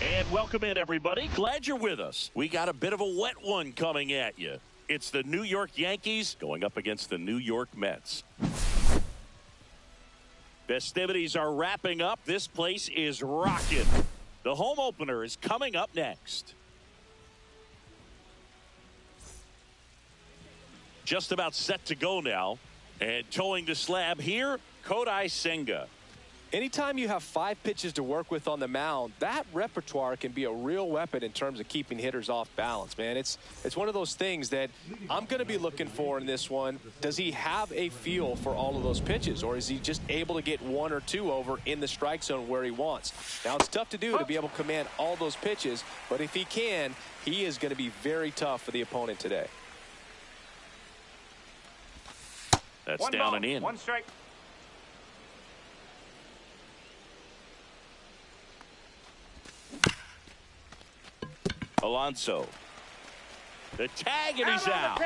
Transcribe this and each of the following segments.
And welcome in, everybody. Glad you're with us. We got a bit of a wet one coming at you. It's the New York Yankees going up against the New York Mets. Festivities are wrapping up. This place is rocking. The home opener is coming up next. Just about set to go now. And towing the slab here, Kodai Senga. Anytime you have 5 pitches to work with on the mound, that repertoire can be a real weapon in terms of keeping hitters off balance, man. It's one of those things that I'm going to be looking for in this one. Does he have a feel for all of those pitches, or is he just able to get 1 or 2 over in the strike zone where he wants? Now, it's tough to do to be able to command all those pitches, but if he can, he is going to be very tough for the opponent today. That's one down ball, and in. 1 strike. Alonso. The tag, and he's out.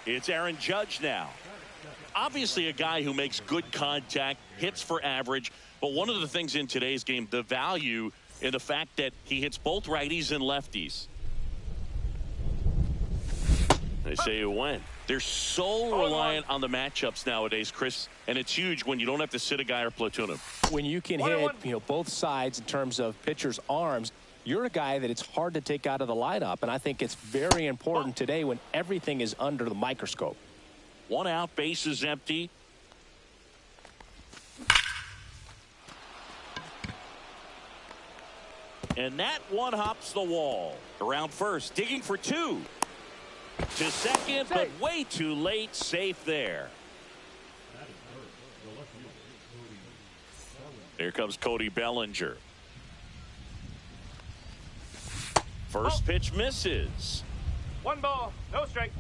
It's Aaron Judge now. Obviously a guy who makes good contact, hits for average, but one of the things in today's game, the value in the fact that he hits both righties and lefties. They say you win. They're so reliant on the matchups nowadays, Chris, and it's huge when you don't have to sit a guy or platoon him. When you can hit, both sides in terms of pitchers' arms, you're a guy that it's hard to take out of the lineup, and I think it's very important today when everything is under the microscope. 1 out, base is empty. And that one hops the wall. Around first, digging for 2. To second, but way too late. Safe there. Here comes Cody Bellinger. First pitch misses. 1 ball, no strike.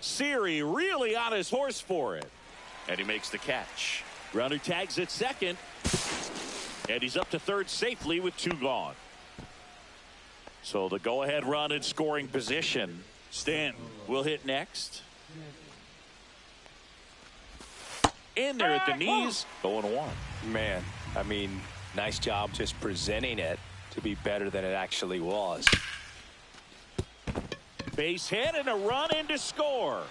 Siri really on his horse for it. And he makes the catch. Runner tags at second. And he's up to third safely with 2 gone. So the go-ahead run in scoring position. Stanton will hit next. In there at the knees. 0-1. Man, I mean, nice job just presenting it to be better than it actually was. Base hit and a run in to score.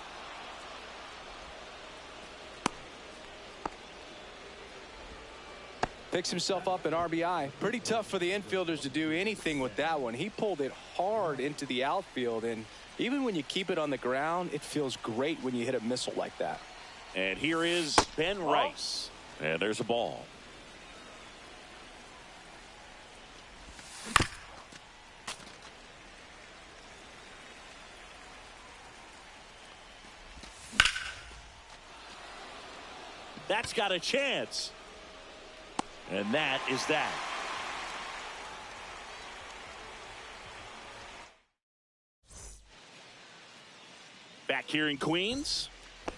Picks himself up an RBI. Pretty tough for the infielders to do anything with that one. He pulled it hard into the outfield, and even when you keep it on the ground, it feels great when you hit a missile like that. And here is Ben Rice. And there's a ball. That's got a chance. And that is that. Back here in Queens,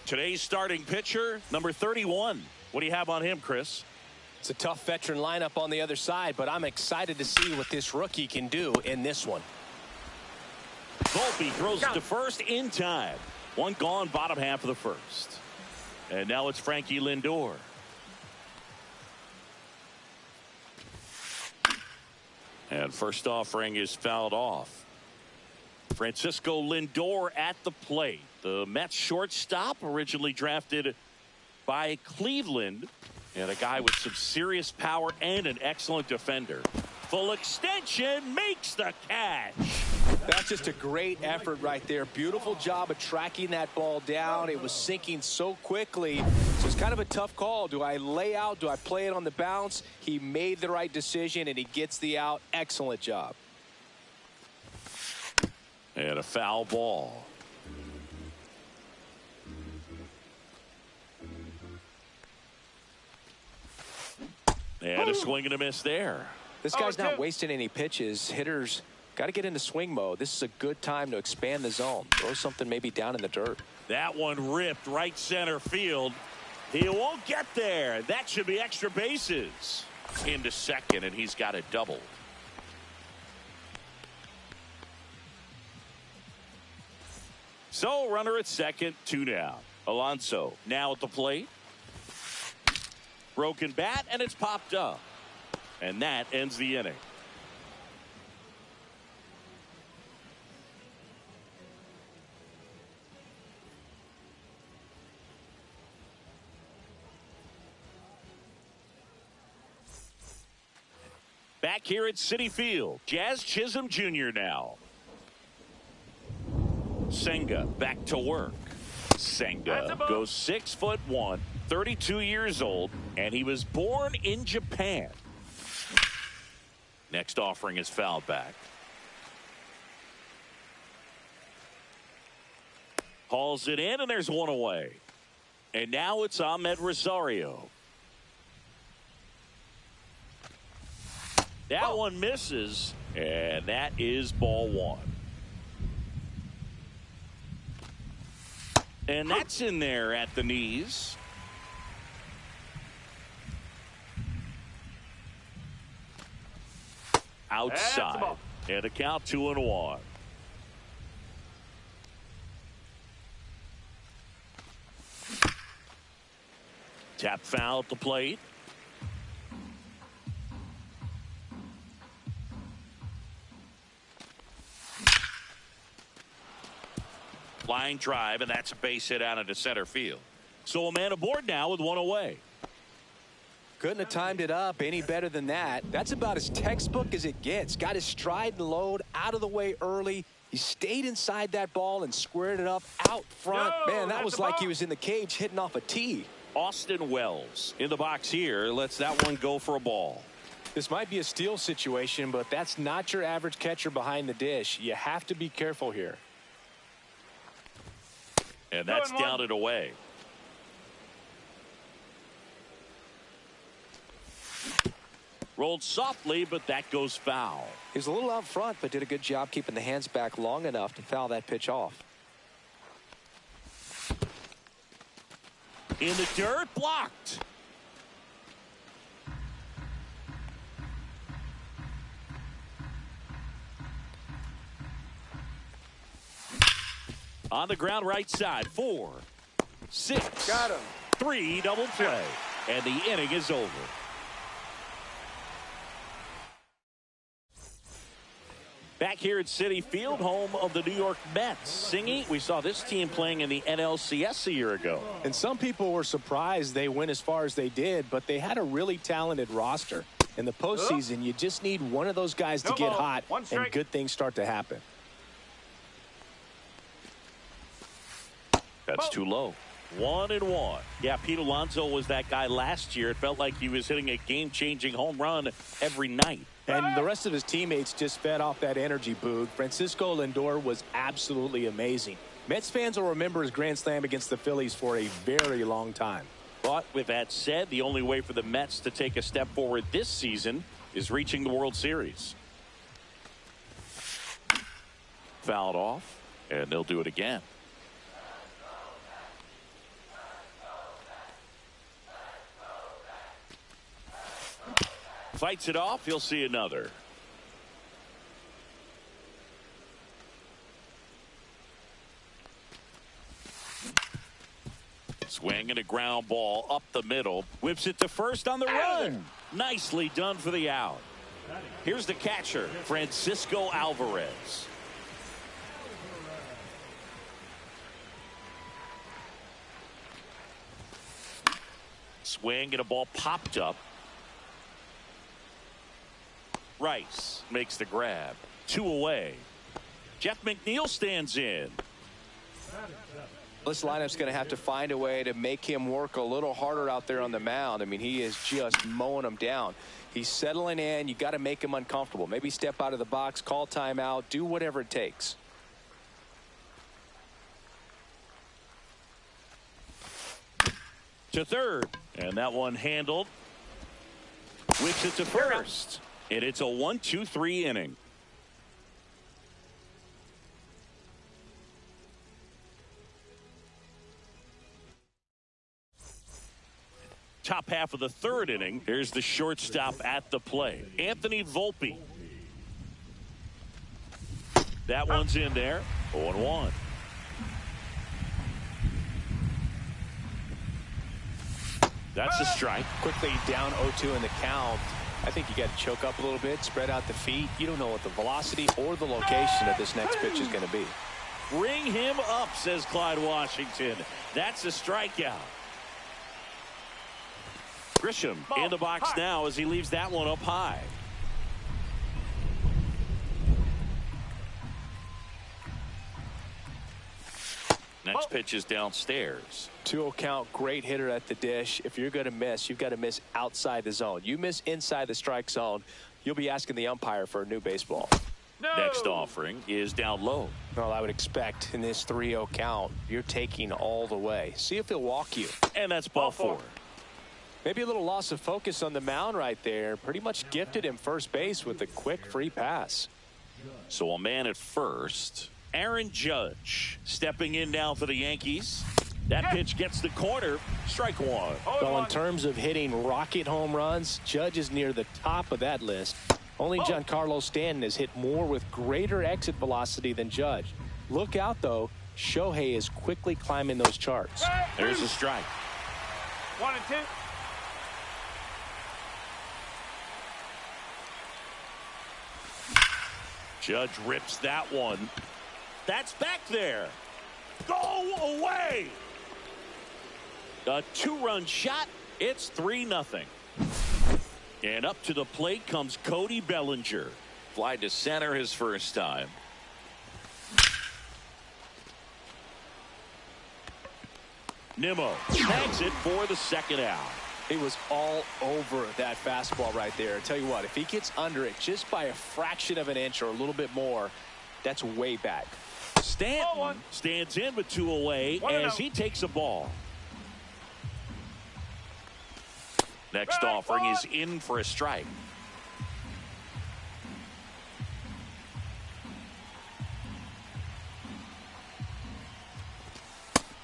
today's starting pitcher, number 31. What do you have on him, Chris? It's a tough veteran lineup on the other side, but I'm excited to see what this rookie can do in this one. Volpe throws to first in time. 1 gone, bottom half of the first. And now it's Frankie Lindor. And first offering is fouled off. Francisco Lindor at the plate. The Mets shortstop, originally drafted by Cleveland, and a guy with some serious power and an excellent defender. Full extension, makes the catch. That's just a great effort right there. Beautiful job of tracking that ball down. It was sinking so quickly. So it's kind of a tough call. Do I lay out? Do I play it on the bounce? He made the right decision, and he gets the out. Excellent job. And a foul ball. And a swing and a miss there. This guy's not wasting any pitches. Hitters got to get into swing mode. This is a good time to expand the zone. Throw something maybe down in the dirt. That one ripped right center field. He won't get there. That should be extra bases. Into second, and he's got a double. So runner at second, 2 down. Alonso now at the plate. Broken bat, and it's popped up. And that ends the inning. Back here at Citi Field, Jazz Chisholm Jr. now. Senga back to work. Senga goes 6'1", 32 years old, and he was born in Japan. Next offering is fouled back. Hauls it in, and there's one away. And now it's Ahmed Rosario. That one misses, and that is ball one. And that's in there at the knees. Outside. And a count 2-1. Tap foul at the plate. Line drive, and that's a base hit out into center field. So a man aboard now with one away. Couldn't have timed it up any better than that. That's about as textbook as it gets. Got his stride and load out of the way early. He stayed inside that ball and squared it up out front. Man, that was like he was in the cage hitting off a tee. Austin Wells in the box here lets that one go for a ball. This might be a steal situation, but that's not your average catcher behind the dish. You have to be careful here. And that's down and away. Rolled softly, but that goes foul. He was a little out front, but did a good job keeping the hands back long enough to foul that pitch off. In the dirt, blocked. On the ground, right side, 4, 6, got him. 3, double play, and the inning is over. Back here at Citi Field, home of the New York Mets. Singy, we saw this team playing in the NLCS a year ago. And some people were surprised they went as far as they did, but they had a really talented roster. In the postseason, you just need one of those guys to get hot, and good things start to happen. That's too low. 1-1. Yeah, Pete Alonso was that guy last year. It felt like he was hitting a game-changing home run every night. And the rest of his teammates just fed off that energy, Boog. Francisco Lindor was absolutely amazing. Mets fans will remember his grand slam against the Phillies for a very long time. But with that said, the only way for the Mets to take a step forward this season is reaching the World Series. Fouled off, and they'll do it again. Fights it off. He'll see another. Swing and a ground ball up the middle. Whips it to first on the run. Nicely done for the out. Here's the catcher, Francisco Alvarez. Swing and a ball popped up. Rice makes the grab. 2 away. Jeff McNeil stands in. This lineup's going to have to find a way to make him work a little harder out there on the mound. I mean, he is just mowing them down. He's settling in. You got to make him uncomfortable. Maybe step out of the box, call timeout, do whatever it takes. To third, and that one handled. Whips it to first, and it's a 1-2-3 inning. Top half of the third inning. Here's the shortstop at the plate, Anthony Volpe. That one's in there. 0-1. That's a strike. Quickly down 0-2 in the count. I think you got to choke up a little bit, spread out the feet. You don't know what the velocity or the location of this next pitch is going to be. Ring him up, says Clyde Washington. That's a strikeout. Grisham in the box now as he leaves that one up high. Next pitch is downstairs. 2-0 count, great hitter at the dish. If you're going to miss, you've got to miss outside the zone. You miss inside the strike zone, you'll be asking the umpire for a new baseball. No. Next offering is down low. Well, I would expect in this 3-0 count, you're taking all the way. See if he'll walk you. And that's ball four. Maybe a little loss of focus on the mound right there. Pretty much gifted him first base with a quick free pass. So a man at first. Aaron Judge stepping in now for the Yankees. That pitch gets the corner. Strike one. Well, in terms of hitting rocket home runs, Judge is near the top of that list. Only Giancarlo Stanton has hit more with greater exit velocity than Judge. Look out, though. Shohei is quickly climbing those charts. There's a strike. 1-2. Judge rips that one. That's back there. Go away. A two-run shot. It's 3-0. And up to the plate comes Cody Bellinger. Fly to center his first time. Nimmo tags it for the second out. He was all over that fastball right there. I tell you what, if he gets under it just by a fraction of an inch or a little bit more, that's way back. Stanton stands in with 2 away as he takes a ball. Next offering is in for a strike.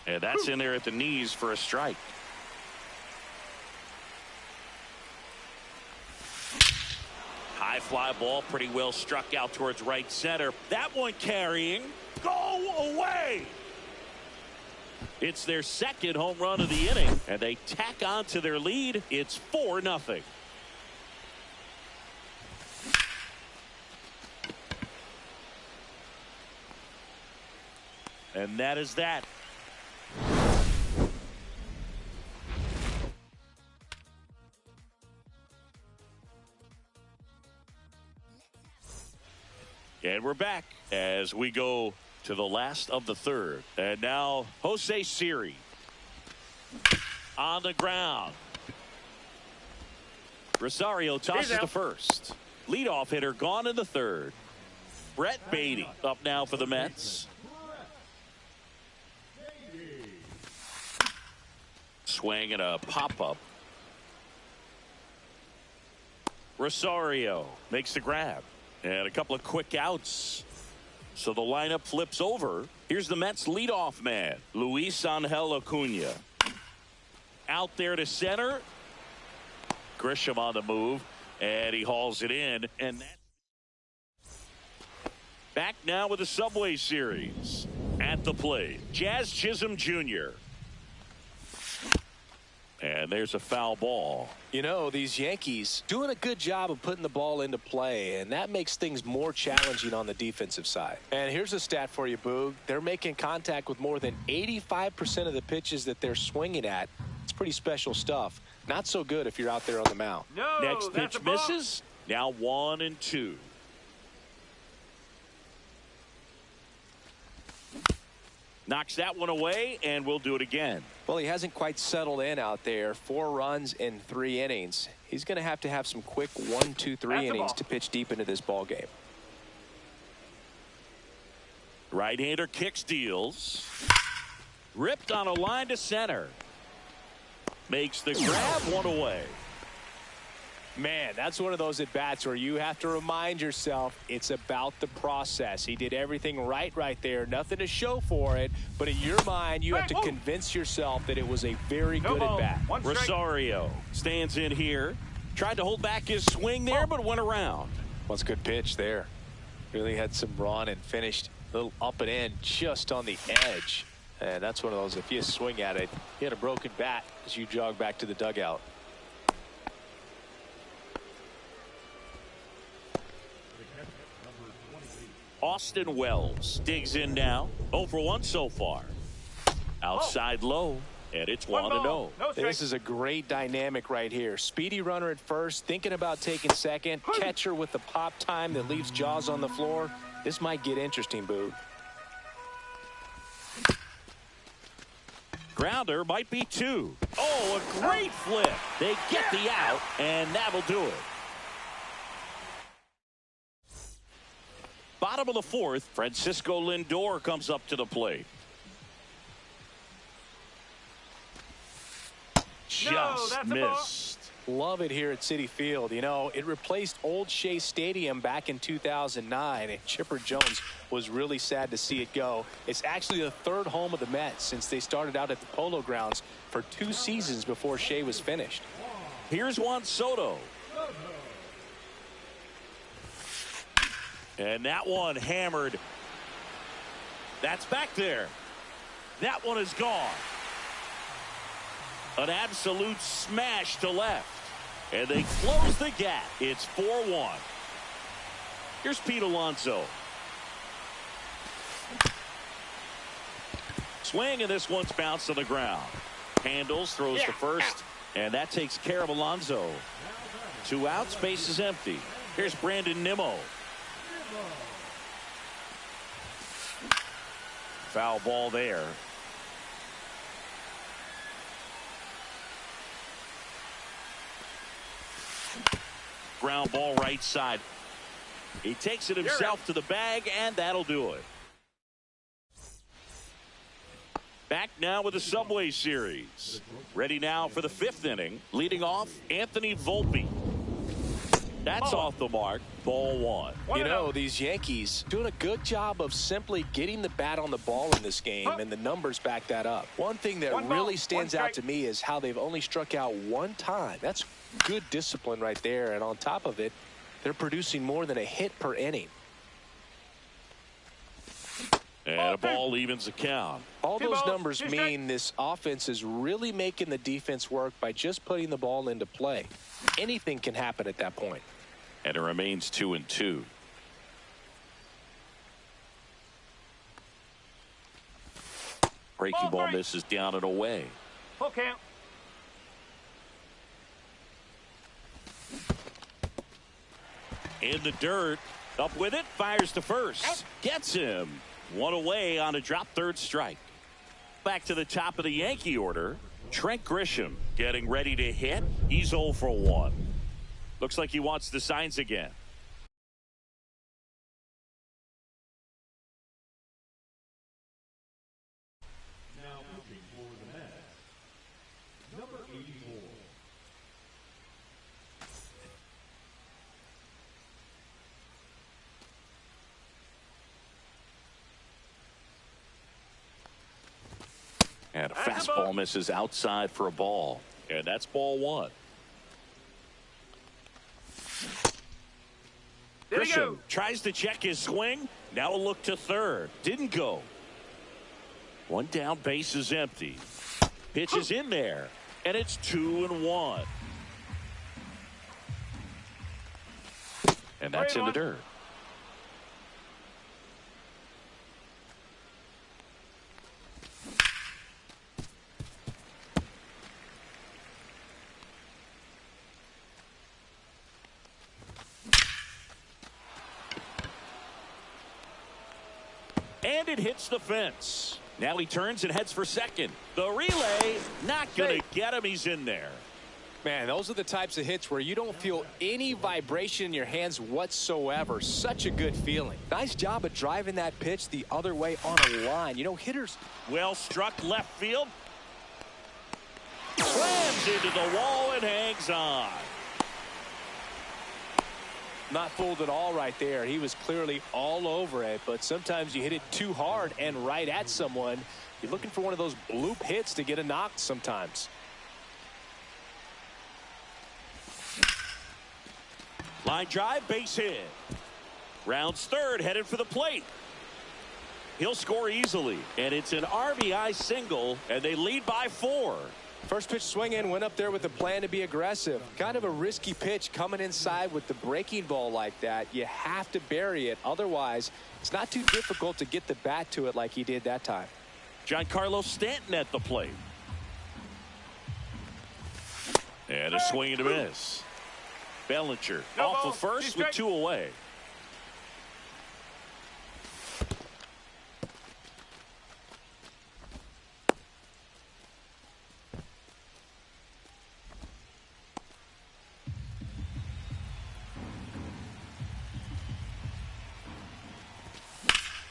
And that's in there at the knees for a strike. High fly ball, pretty well struck out towards right center. That one carrying. Go away. It's their second home run of the inning, and they tack on to their lead. It's 4-0. And that is that. And we're back as we go to the last of the third. And now Jose Siri on the ground. Rosario tosses to first. Leadoff hitter gone in the third. Brett Beatty up now for the Mets. Swing and a pop-up. Rosario makes the grab. And a couple of quick outs. So the lineup flips over. Here's the Mets leadoff man, Luis Angel Acuna. Out there to center. Grisham on the move. And he hauls it in. And that back now with the Subway Series. At the plate, Jazz Chisholm Jr. And there's a foul ball. You know, these Yankees doing a good job of putting the ball into play, and that makes things more challenging on the defensive side. And here's a stat for you, Boog. They're making contact with more than 85% of the pitches that they're swinging at. It's pretty special stuff. Not so good if you're out there on the mound. No, next pitch misses. Now 1-2. Knocks that one away, and we'll do it again. Well, he hasn't quite settled in out there. 4 runs in 3 innings. He's going to have some quick 1, 2, 3 innings to pitch deep into this ball game. Right-hander kicks, deals. Ripped on a line to center. Makes the grab, one away. Man, that's one of those at-bats where you have to remind yourself it's about the process. He did everything right there. Nothing to show for it. But in your mind, you have to convince yourself that it was a very good at-bat. Rosario stands in here. Tried to hold back his swing there, but went around. What's a good pitch there. Really had some run and finished a little up and in just on the edge. And that's one of those, if you swing at it, you had a broken bat as you jog back to the dugout. Austin Wells digs in now. 0 for 1 so far. Outside low, and it's 1-0. This is a great dynamic right here. Speedy runner at first, thinking about taking second. Catcher with the pop time that leaves Jaws on the floor. This might get interesting, Boo. Grounder might be 2. Oh, a great flip. They get the out, and that'll do it. Bottom of the 4th, Francisco Lindor comes up to the plate. Just missed. Love it here at Citi Field. You know, it replaced old Shea Stadium back in 2009, and Chipper Jones was really sad to see it go. It's actually the 3rd home of the Mets since they started out at the Polo Grounds for 2 seasons before Shea was finished. Here's Juan Soto. And that one hammered. That's back there. That one is gone. An absolute smash to left. And they close the gap. It's 4-1. Here's Pete Alonso. Swing, and this one's bounced on the ground. Handles, throws to first, and that takes care of Alonso. 2 outs, base is empty. Here's Brandon Nimmo. Foul ball there. Ground ball right side. He takes it himself to the bag, and that'll do it. Back now with the Subway Series. Ready now for the 5th inning. Leading off, Anthony Volpe. That's off the mark. Ball 1. You know, these Yankees doing a good job of simply getting the bat on the ball in this game, and the numbers back that up. One thing that really stands out to me is how they've only struck out 1 time. That's good discipline right there, and on top of it, they're producing more than a hit per inning. And a ball evens the count. All those numbers mean this offense is really making the defense work by just putting the ball into play. Anything can happen at that point. And it remains 2-2. Breaking ball misses down and away. Full count. In the dirt. Up with it. Fires to first. Gets him. 1 away on a drop 3rd strike. Back to the top of the Yankee order. Trent Grisham getting ready to hit. He's 0 for 1. Looks like he wants the signs again. Now pitching for the Mets, number 84. And a fastball misses outside for a ball. And that's ball 1. Grisham tries to check his swing. Now a look to 3rd. Didn't go. 1 down, base is empty. Pitch is in there. And it's 2-1. And that's in the dirt. And it hits the fence. Now he turns and heads for second. The relay, not going to get him. He's in there. Man, those are the types of hits where you don't feel any vibration in your hands whatsoever. Such a good feeling. Nice job of driving that pitch the other way on a line. You know, hitters. Well struck left field. Slams into the wall and hangs on. Not fooled at all right there. He was clearly all over it, but sometimes you hit it too hard and right at someone. You're looking for one of those bloop hits to get a knock sometimes. Line drive, base hit. Rounds third, headed for the plate. He'll score easily, and it's an RBI single, and they lead by 4. First pitch swing in, went up there with a plan to be aggressive. Kind of a risky pitch coming inside with the breaking ball like that. You have to bury it. Otherwise, it's not too difficult to get the bat to it like he did that time. Giancarlo Stanton at the plate. And a swing and a miss. Bellinger off of first with 2 away.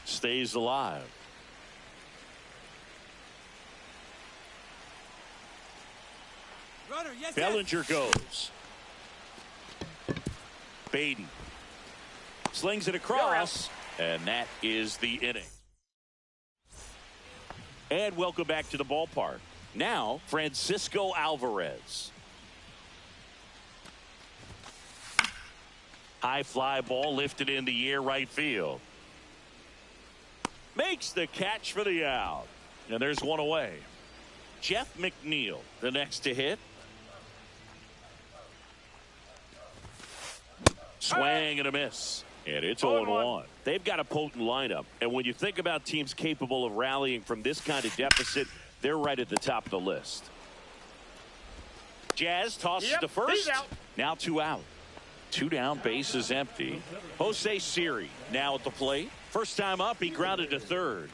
Stays alive. Runner, yes, Bellinger goes. Baden slings it across, and that is the inning. And welcome back to the ballpark. Now, Francisco Alvarez. High fly ball lifted in the air right field. Makes the catch for the out. And there's one away. Jeff McNeil, the next to hit. Swing and a miss. And it's 0-1. They've got a potent lineup. And when you think about teams capable of rallying from this kind of deficit, they're right at the top of the list. Jazz tosses to first. Now 2 out. 2 down, base is empty. Jose Siri now at the plate. First time up, he grounded to third.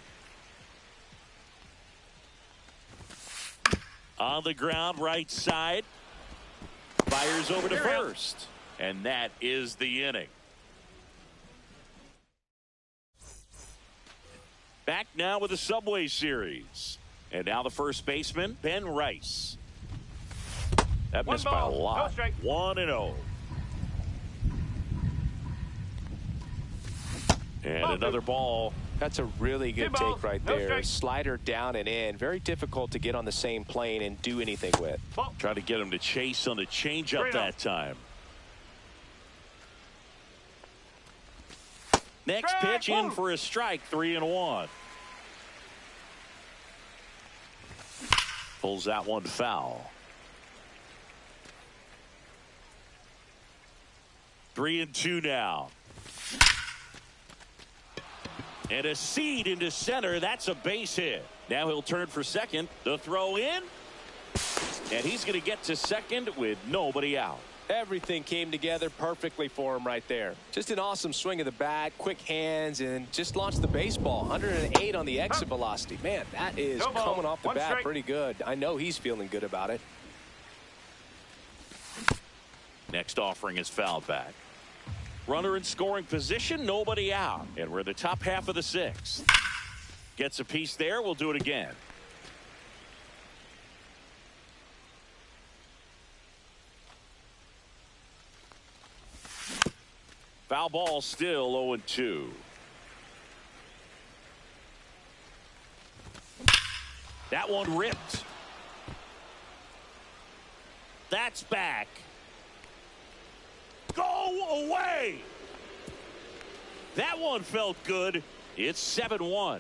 On the ground, right side. Fires over to first. And that is the inning. Back now with the Subway Series. And now the first baseman, Ben Rice. That missed by a lot. 1-0. And another ball. That's a really good take right there. Slider down and in. Very difficult to get on the same plane and do anything with. Try to get him to chase on the changeup that time. Next pitch in for a strike. 3-1. Pulls that one foul. 3-2 now. And a seed into center. That's a base hit. Now he'll turn for second. The throw in. And he's going to get to second with nobody out. Everything came together perfectly for him right there. Just an awesome swing of the bat, quick hands, and just launched the baseball. 108 on the exit velocity. Man, that is coming off the bat pretty good. I know he's feeling good about it. Next offering is fouled back. Runner in scoring position, nobody out. And we're in the top half of the 6th. Gets a piece there. We'll do it again. Foul ball, still 0-2. That one ripped. That's back. Go away. That one felt good. It's 7-1.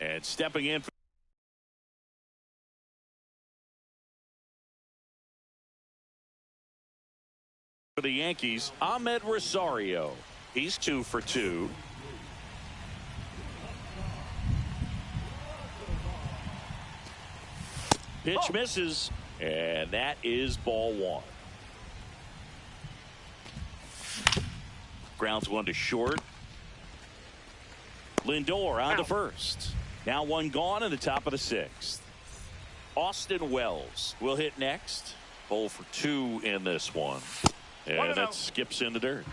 And stepping in for the Yankees, Ahmed Rosario. He's 2 for 2. Pitch misses, and that is ball 1. Grounds one to short. Lindor on to first. Now one gone in the top of the 6th. Austin Wells will hit next. 0 for 2 in this one. And that skips in the dirt.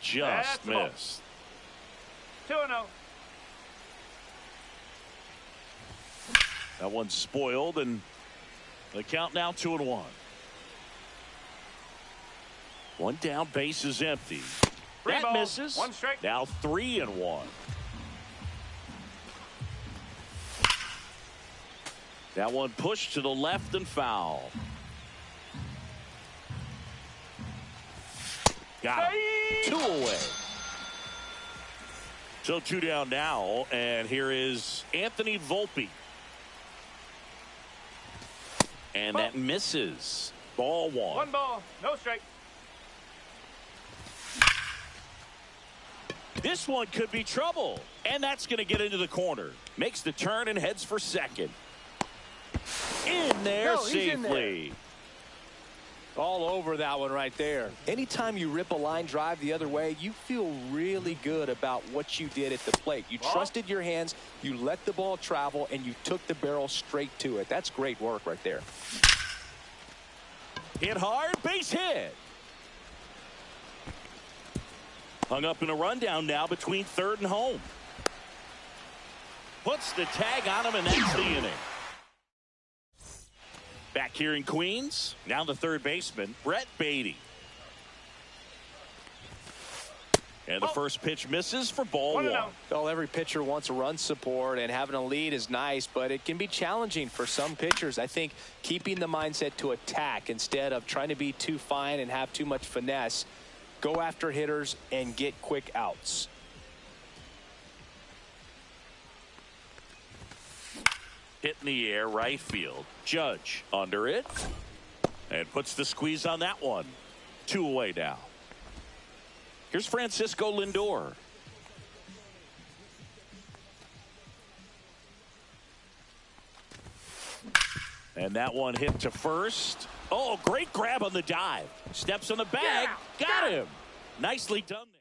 Just missed. 2-0. That one's spoiled, and the count now 2-1. One down, base is empty. That misses. 1 strike. Now 3-1. That one pushed to the left and foul. Got him. 2 away. So 2 down now, and here is Anthony Volpe. And that misses. Ball 1. 1 ball, no strike. This one could be trouble, and that's going to get into the corner. Makes the turn and heads for second. In there safely. All over that one right there. Anytime you rip a line drive the other way, you feel really good about what you did at the plate. You trusted your hands, you let the ball travel, and you took the barrel straight to it. That's great work right there. Hit hard, base hit. Hung up in a rundown now between third and home. Puts the tag on him, and that's the inning. Back here in Queens, now the third baseman, Brett Beatty. And the first pitch misses for ball 1. Well, every pitcher wants run support, and having a lead is nice, but it can be challenging for some pitchers. I think keeping the mindset to attack instead of trying to be too fine and have too much finesse. Go after hitters and get quick outs. Hit in the air, right field. Judge under it. And puts the squeeze on that one. 2 away now. Here's Francisco Lindor. And that one hit to first. Oh, great grab on the dive. Steps on the bag. Got him. Nicely done there.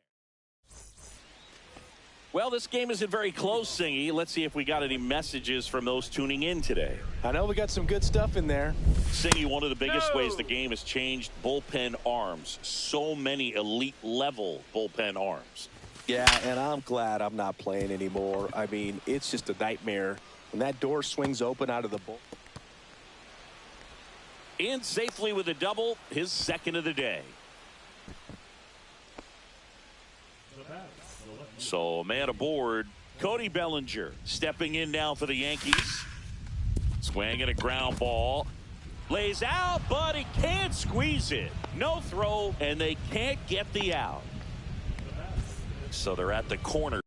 Well, this game isn't very close, Singy. Let's see if we got any messages from those tuning in today. I know we got some good stuff in there. Singy, one of the biggest ways the game has changed, bullpen arms. So many elite level bullpen arms. Yeah, and I'm glad I'm not playing anymore. I mean, it's just a nightmare when that door swings open out of the bull. In safely with a double, his second of the day. So man aboard, Cody Bellinger stepping in now for the Yankees. Swinging a ground ball. Lays out, but he can't squeeze it. No throw, and they can't get the out. So they're at the corner.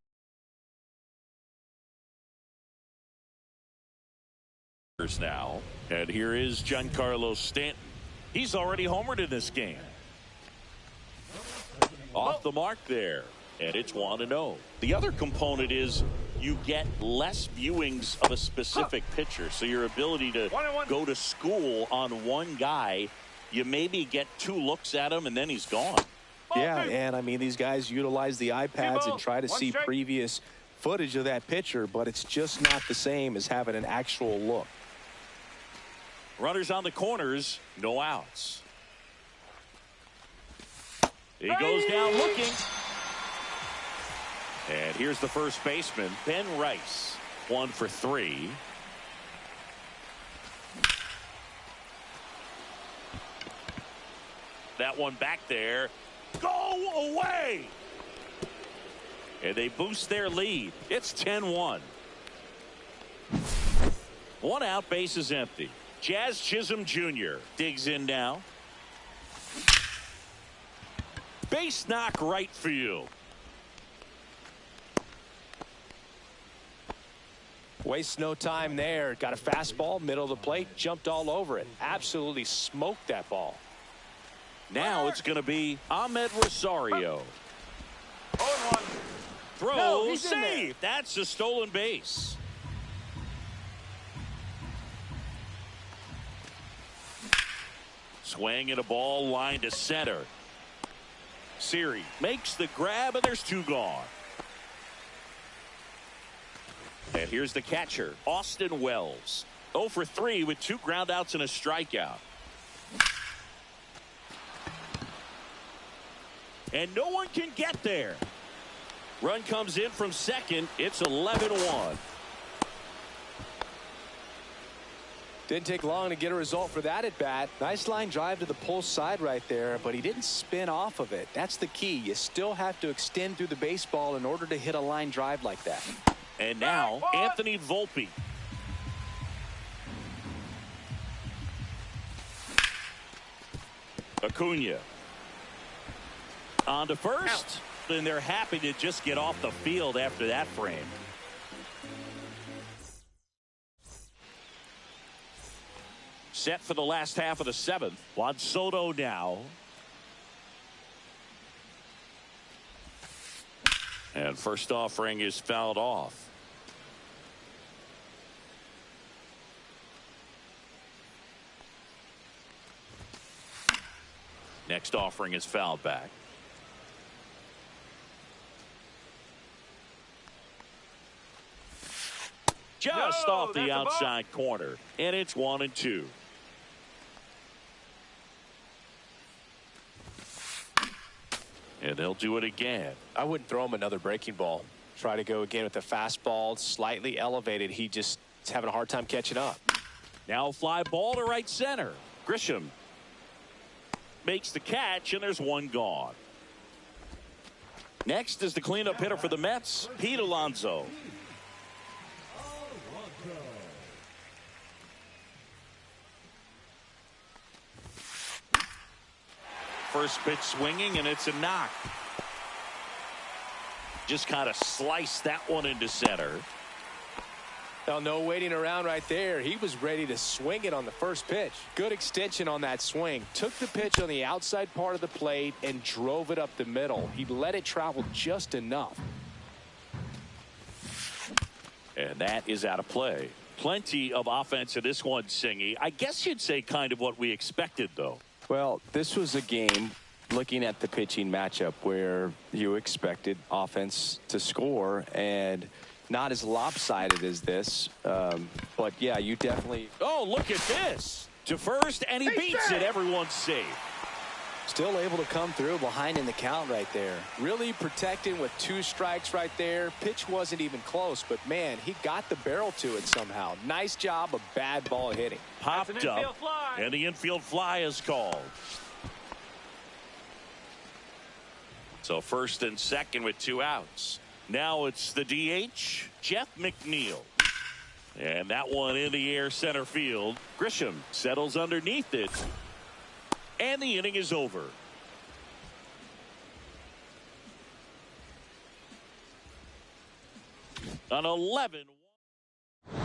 Now, and here is Giancarlo Stanton. He's already homered in this game. Off the mark there. And it's 1-0. The other component is you get less viewings of a specific pitcher. So your ability to go to school on one guy, you maybe get 2 looks at him and then he's gone. Yeah, and I mean, these guys utilize the iPads and try to see previous footage of that pitcher, but it's just not the same as having an actual look. Runners on the corners, no outs. He goes down looking. And here's the first baseman, Ben Rice. 1 for 3. That one back there. Go away! And they boost their lead. It's 10-1. 1 out, base is empty. Jazz Chisholm Jr. digs in now. Base knock right field. Wastes no time there. Got a fastball, middle of the plate, jumped all over it. Absolutely smoked that ball. Now it's going to be Ahmed Rosario. 0-1. Throw, save. That's a stolen base. Swing and a ball line to center. Siri makes the grab, and there's 2 gone. And here's the catcher, Austin Wells. 0 for 3 with 2 groundouts and a strikeout. And no one can get there. Run comes in from second. It's 11-1. Didn't take long to get a result for that at bat. Nice line drive to the pull side right there, but he didn't spin off of it. That's the key. You still have to extend through the baseball in order to hit a line drive like that. And now Anthony Volpe. Acuna on to first. And they're happy to just get off the field after that frame. Set for the last half of the 7th. Juan Soto now. And first offering is fouled off. Next offering is fouled back. Just off the outside corner. And it's 1-2. And they'll do it again. I wouldn't throw him another breaking ball. Try to go again with the fastball, slightly elevated. He just is having a hard time catching up. Now fly ball to right center. Grisham makes the catch, and there's 1 gone. Next is the cleanup hitter for the Mets, Pete Alonso. First pitch swinging, and it's a knock. Just kind of sliced that one into center. Now, no waiting around right there. He was ready to swing it on the first pitch. Good extension on that swing. Took the pitch on the outside part of the plate and drove it up the middle. He let it travel just enough. And that is out of play. Plenty of offense in this one, Singy. I guess you'd say kind of what we expected, though. Well, this was a game, looking at the pitching matchup, where you expected offense to score, and not as lopsided as this. But, yeah, you definitely... Oh, look at this. To first, and he beats it. Everyone's safe. Still able to come through behind in the count right there. Really protecting with 2 strikes right there. Pitch wasn't even close, but, man, he got the barrel to it somehow. Nice job of bad ball hitting. Popped up, and the infield fly is called. So first and second with 2 outs. Now it's the DH, Jeff McNeil. And that one in the air center field. Grisham settles underneath it. And the inning is over. An 11